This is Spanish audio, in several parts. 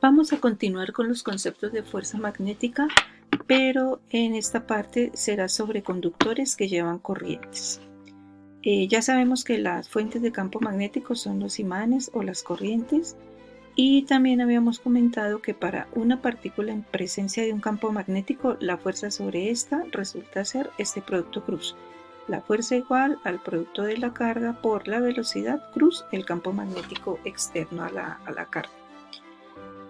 Vamos a continuar con los conceptos de fuerza magnética, pero en esta parte será sobre conductores que llevan corrientes. Ya sabemos que las fuentes de campo magnético son los imanes o las corrientes, y también habíamos comentado que para una partícula en presencia de un campo magnético, la fuerza sobre esta resulta ser este producto cruz. La fuerza igual al producto de la carga por la velocidad cruz el campo magnético externo a la carga.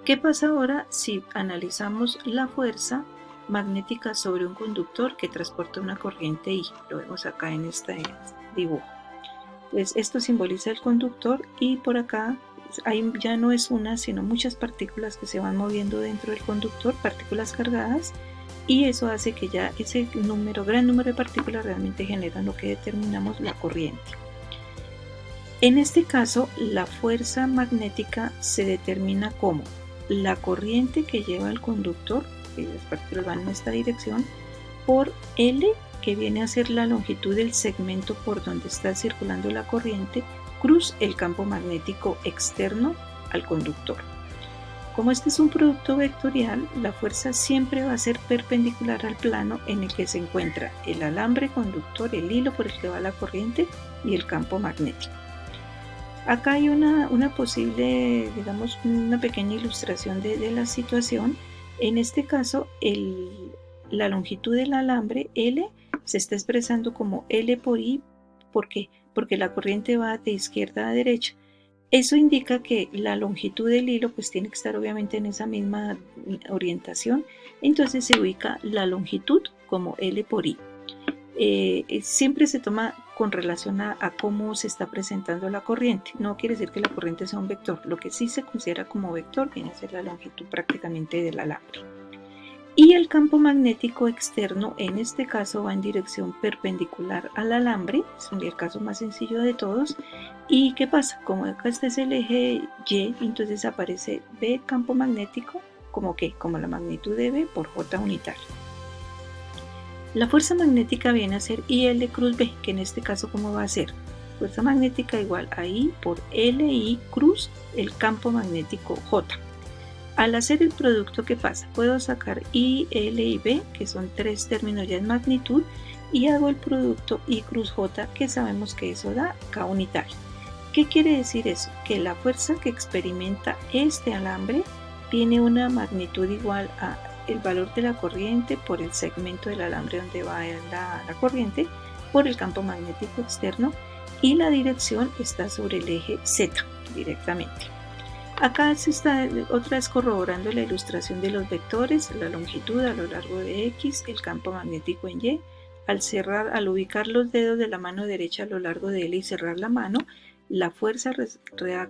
¿Qué pasa ahora si analizamos la fuerza magnética sobre un conductor que transporta una corriente I? Lo vemos acá en este dibujo. Pues esto simboliza el conductor, y por acá ya no es una, sino muchas partículas que se van moviendo dentro del conductor, partículas cargadas, y eso hace que ya ese gran número de partículas realmente generan lo que determinamos la corriente. En este caso, la fuerza magnética se determina como la corriente que lleva el conductor, que las partículas van en esta dirección, por L, que viene a ser la longitud del segmento por donde está circulando la corriente, cruz el campo magnético externo al conductor. Como este es un producto vectorial, la fuerza siempre va a ser perpendicular al plano en el que se encuentra el alambre conductor, el hilo por el que va la corriente, y el campo magnético. Acá hay una posible, digamos, una pequeña ilustración de la situación. En este caso, la longitud del alambre L se está expresando como L por I. ¿Por qué? Porque la corriente va de izquierda a derecha. Eso indica que la longitud del hilo pues tiene que estar obviamente en esa misma orientación. Entonces se ubica la longitud como L por I. Siempre se toma con relación a cómo se está presentando la corriente. No quiere decir que la corriente sea un vector. Lo que sí se considera como vector viene a ser la longitud prácticamente del alambre. Y el campo magnético externo en este caso va en dirección perpendicular al alambre. Es el caso más sencillo de todos. ¿Y qué pasa? Como acá este es el eje Y, entonces aparece B campo magnético como ¿qué? Como la magnitud de B por J unitario. La fuerza magnética viene a ser IL cruz B, que en este caso ¿cómo va a ser? Fuerza magnética igual a I por LI cruz el campo magnético J. Al hacer el producto, ¿qué pasa? Puedo sacar I, L y B, que son tres términos ya en magnitud, y hago el producto I cruz J, que sabemos que eso da K unitario. ¿Qué quiere decir eso? Que la fuerza que experimenta este alambre tiene una magnitud igual a el valor de la corriente por el segmento del alambre donde va la corriente por el campo magnético externo, y la dirección está sobre el eje Z directamente. Acá se está otra vez corroborando la ilustración de los vectores, la longitud a lo largo de X, el campo magnético en Y. Al ubicar los dedos de la mano derecha a lo largo de L y cerrar la mano, la fuerza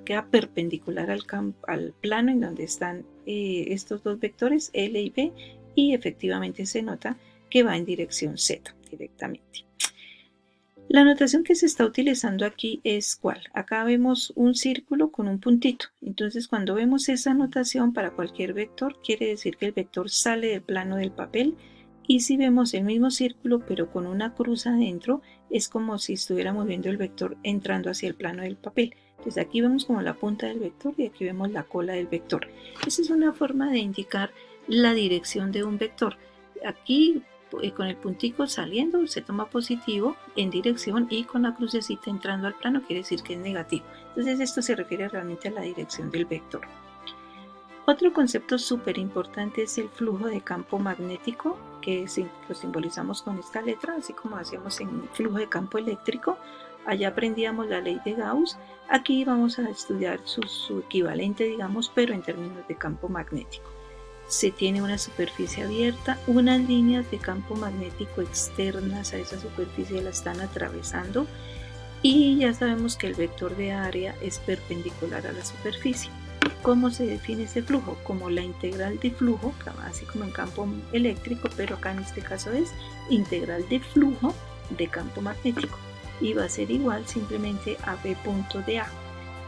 queda perpendicular al plano en donde están estos dos vectores, L y B, y efectivamente se nota que va en dirección Z directamente. La notación que se está utilizando aquí es ¿cuál? Acá vemos un círculo con un puntito. Entonces cuando vemos esa notación para cualquier vector, quiere decir que el vector sale del plano del papel. Y si vemos el mismo círculo pero con una cruz adentro, es como si estuviéramos viendo el vector entrando hacia el plano del papel. Entonces aquí vemos como la punta del vector y aquí vemos la cola del vector. Esa es una forma de indicar la dirección de un vector. Aquí con el puntico saliendo se toma positivo en dirección, y con la crucecita entrando al plano quiere decir que es negativo. Entonces esto se refiere realmente a la dirección del vector. Otro concepto súper importante es el flujo de campo magnético, que lo simbolizamos con esta letra, así como hacíamos en flujo de campo eléctrico. Allá aprendíamos la ley de Gauss. Aquí vamos a estudiar su equivalente, digamos, pero en términos de campo magnético. Se tiene una superficie abierta, unas líneas de campo magnético externas a esa superficie la están atravesando, y ya sabemos que el vector de área es perpendicular a la superficie. ¿Cómo se define ese flujo? Como la integral de flujo, así como en campo eléctrico, pero acá en este caso es integral de flujo de campo magnético, y va a ser igual simplemente a B punto de A.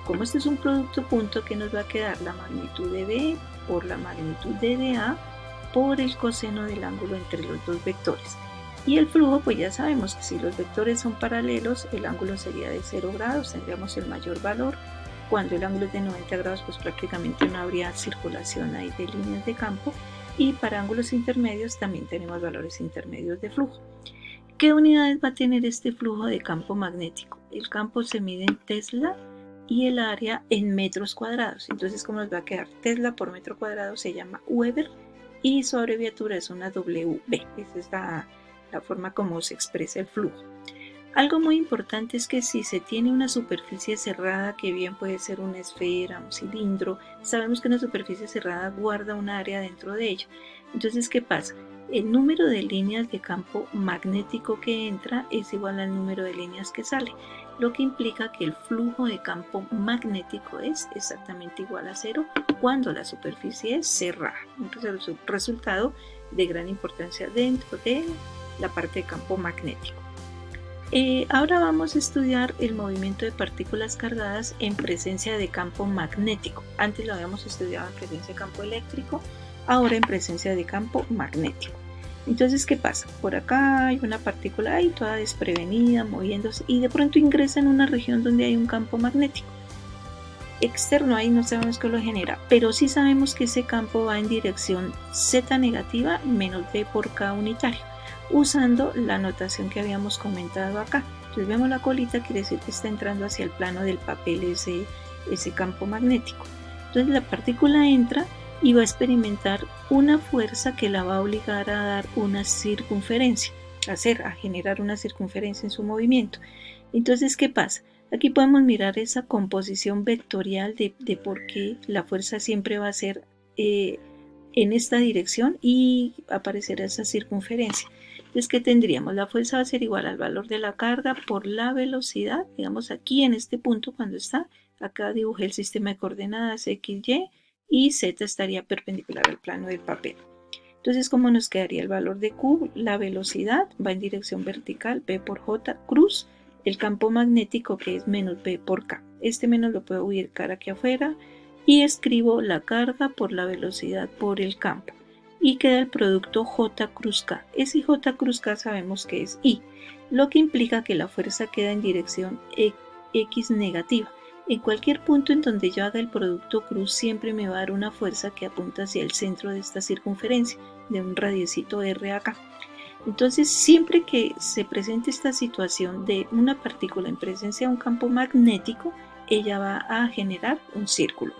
Como este es un producto punto, ¿qué nos va a quedar? La magnitud de B por la magnitud de dA por el coseno del ángulo entre los dos vectores. Y el flujo, pues ya sabemos que si los vectores son paralelos, el ángulo sería de 0 grados, tendríamos el mayor valor. Cuando el ángulo es de 90 grados, pues prácticamente no habría circulación ahí de líneas de campo. Y para ángulos intermedios también tenemos valores intermedios de flujo. ¿Qué unidades va a tener este flujo de campo magnético? El campo se mide en Tesla y el área en metros cuadrados. Entonces, ¿cómo nos va a quedar? Tesla por metro cuadrado se llama Weber y su abreviatura es una WB. Esa es la forma como se expresa el flujo. Algo muy importante es que si se tiene una superficie cerrada, que bien puede ser una esfera, un cilindro, sabemos que una superficie cerrada guarda un área dentro de ella. Entonces, ¿qué pasa? El número de líneas de campo magnético que entra es igual al número de líneas que sale, lo que implica que el flujo de campo magnético es exactamente igual a 0 cuando la superficie es cerrada. Entonces, es un resultado de gran importancia dentro de la parte de campo magnético. Ahora vamos a estudiar el movimiento de partículas cargadas en presencia de campo magnético. Antes lo habíamos estudiado en presencia de campo eléctrico, ahora en presencia de campo magnético. Entonces, ¿qué pasa? Por acá hay una partícula ahí toda desprevenida, moviéndose, y de pronto ingresa en una región donde hay un campo magnético externo. Ahí no sabemos qué lo genera, pero sí sabemos que ese campo va en dirección z negativa menos b por k unitario, usando la notación que habíamos comentado acá. Entonces vemos la colita, quiere decir que está entrando hacia el plano del papel ese campo magnético. Entonces la partícula entra y va a experimentar una fuerza que la va a obligar a dar una circunferencia, a generar una circunferencia en su movimiento. Entonces, ¿qué pasa? Aquí podemos mirar esa composición vectorial de por qué la fuerza siempre va a ser en esta dirección y aparecerá esa circunferencia. Entonces, ¿qué tendríamos? La fuerza va a ser igual al valor de la carga por la velocidad, digamos aquí en este punto cuando está, acá dibujé el sistema de coordenadas X, Y Z estaría perpendicular al plano del papel. Entonces, ¿cómo nos quedaría el valor de Q? La velocidad va en dirección vertical, B por J, cruz, el campo magnético que es menos B por K. Este menos lo puedo ubicar aquí afuera y escribo la carga por la velocidad por el campo. Y queda el producto J cruz K. Ese J cruz K sabemos que es I, lo que implica que la fuerza queda en dirección X negativa. En cualquier punto en donde yo haga el producto cruz siempre me va a dar una fuerza que apunta hacia el centro de esta circunferencia, de un radiecito R acá. Entonces, siempre que se presente esta situación de una partícula en presencia de un campo magnético, ella va a generar un círculo.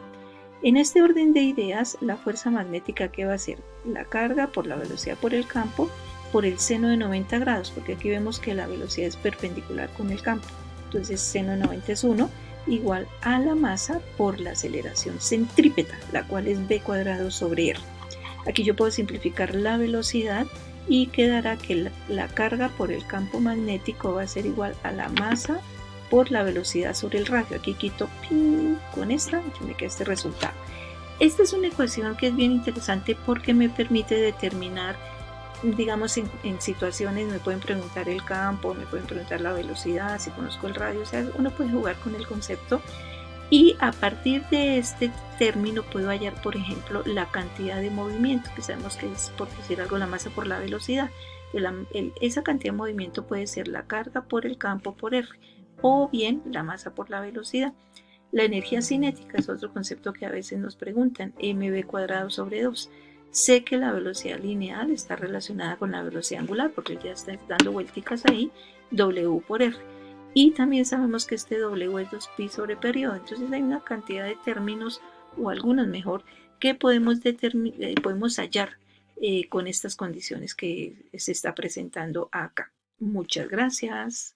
En este orden de ideas, la fuerza magnética, ¿qué va a ser? La carga por la velocidad por el campo por el seno de 90 grados, porque aquí vemos que la velocidad es perpendicular con el campo. Entonces, seno de 90 es 1, igual a la masa por la aceleración centrípeta, la cual es b cuadrado sobre r. Aquí yo puedo simplificar la velocidad y quedará que la carga por el campo magnético va a ser igual a la masa por la velocidad sobre el radio. Aquí quito ¡ping! Con esta y me queda este resultado. Esta es una ecuación que es bien interesante porque me permite determinar, digamos, en situaciones me pueden preguntar el campo, me pueden preguntar la velocidad, si conozco el radio, o sea, uno puede jugar con el concepto y a partir de este término puedo hallar, por ejemplo, la cantidad de movimiento, que sabemos que es, por decir algo, la masa por la velocidad. Esa cantidad de movimiento puede ser la carga por el campo por R o bien la masa por la velocidad. La energía cinética es otro concepto que a veces nos preguntan, mv cuadrado sobre 2. Sé que la velocidad lineal está relacionada con la velocidad angular porque ya está dando vuelticas ahí, W por R. Y también sabemos que este W es 2pi sobre periodo. Entonces hay una cantidad de términos, o algunos mejor, que podemos hallar con estas condiciones que se está presentando acá. Muchas gracias.